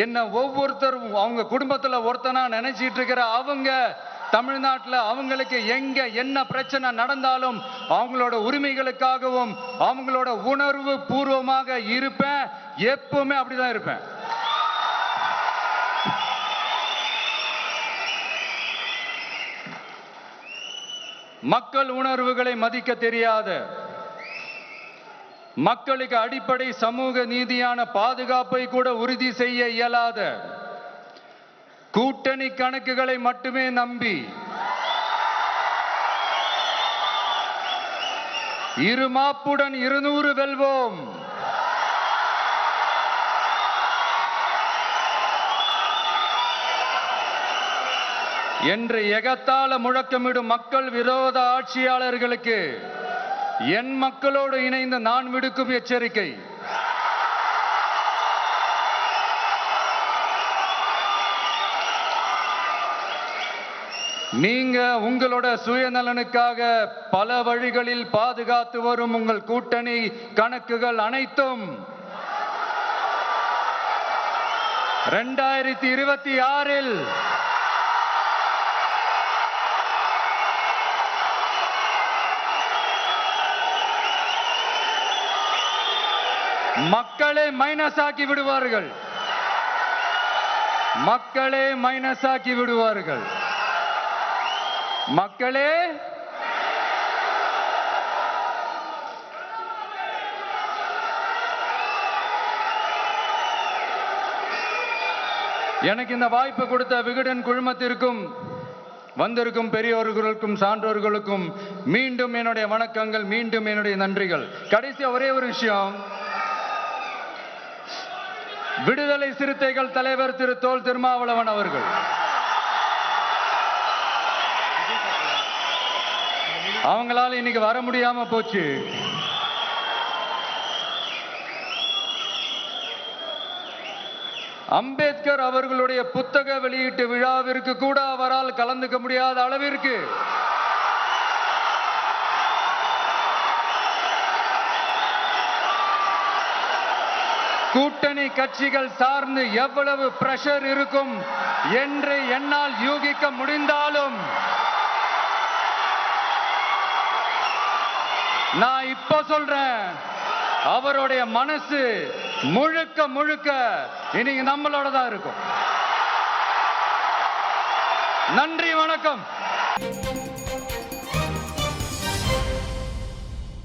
என்ன ஒவ்வொருத்தரும் அவங்க குடும்பத்துல ஒருத்தனா நினைச்சிட்டு இருக்கிற அவங்க தமிழ்நாட்டில் அவங்களுக்கு எங்க என்ன பிரச்சனை நடந்தாலும் அவங்களோட உரிமைகளுக்காகவும் அவங்களோட உணர்வு பூர்வமாக இருப்பேன். எப்பவுமே அப்படிதான் இருப்பேன். மக்கள் உணர்வுகளை மதிக்க தெரியாத, மக்களுக்கு அடிப்படை சமூக நீதியான பாதுகாப்பை கூட உறுதி செய்ய இயலாத, கூட்டணி கணக்குகளை மட்டுமே நம்பி இருமாப்புடன் 200 வெல்வோம், என்று எகத்தால முழக்கமிடும் மக்கள் விரோத ஆட்சியாளர்களுக்கு என் மக்களோடு இணைந்து நான் விடுக்கும் எச்சரிக்கை, நீங்க உங்களோட சுயநலனுக்காக பல வழிகளில் பாதுகாத்து வரும் உங்கள் கூட்டணி கணக்குகள் அனைத்தும் 2026 மக்களே மைனஸ் ஆக்கி விடுவார்கள். மக்களே மைனஸ் ஆக்கி விடுவார்கள். மக்களே எனக்கு இந்த வாய்ப்பு கொடுத்த விகடன் குழுமத்திற்கும் வந்திருக்கும் பெரியோர்களுக்கும் சான்றோர்களுக்கும் மீண்டும் என்னுடைய வணக்கங்கள், மீண்டும் என்னுடைய நன்றிகள். கடைசியா ஒரே ஒரு விஷயம், விடுதலை சிறுத்தைகள் தலைவர் திரு தோல் திருமாவளவன் அவர்கள் அவங்களால இன்னைக்கு வர முடியாம போச்சு. அம்பேத்கர் அவர்களுடைய புத்தக வெளியீட்டு விழாவிற்கு கூட அவரால் கலந்துக்க முடியாத அளவிற்கு கூட்டணி கட்சிகள் சார்ந்து எவ்வளவு பிரஷர் இருக்கும் என்று என்னால் யூகிக்க முடிந்தாலும் நான் இப்ப சொல்றேன், அவருடைய மனசு முழுக்க முழுக்க இன்னைக்கு நம்மளோட தான் இருக்கும். நன்றி, வணக்கம்.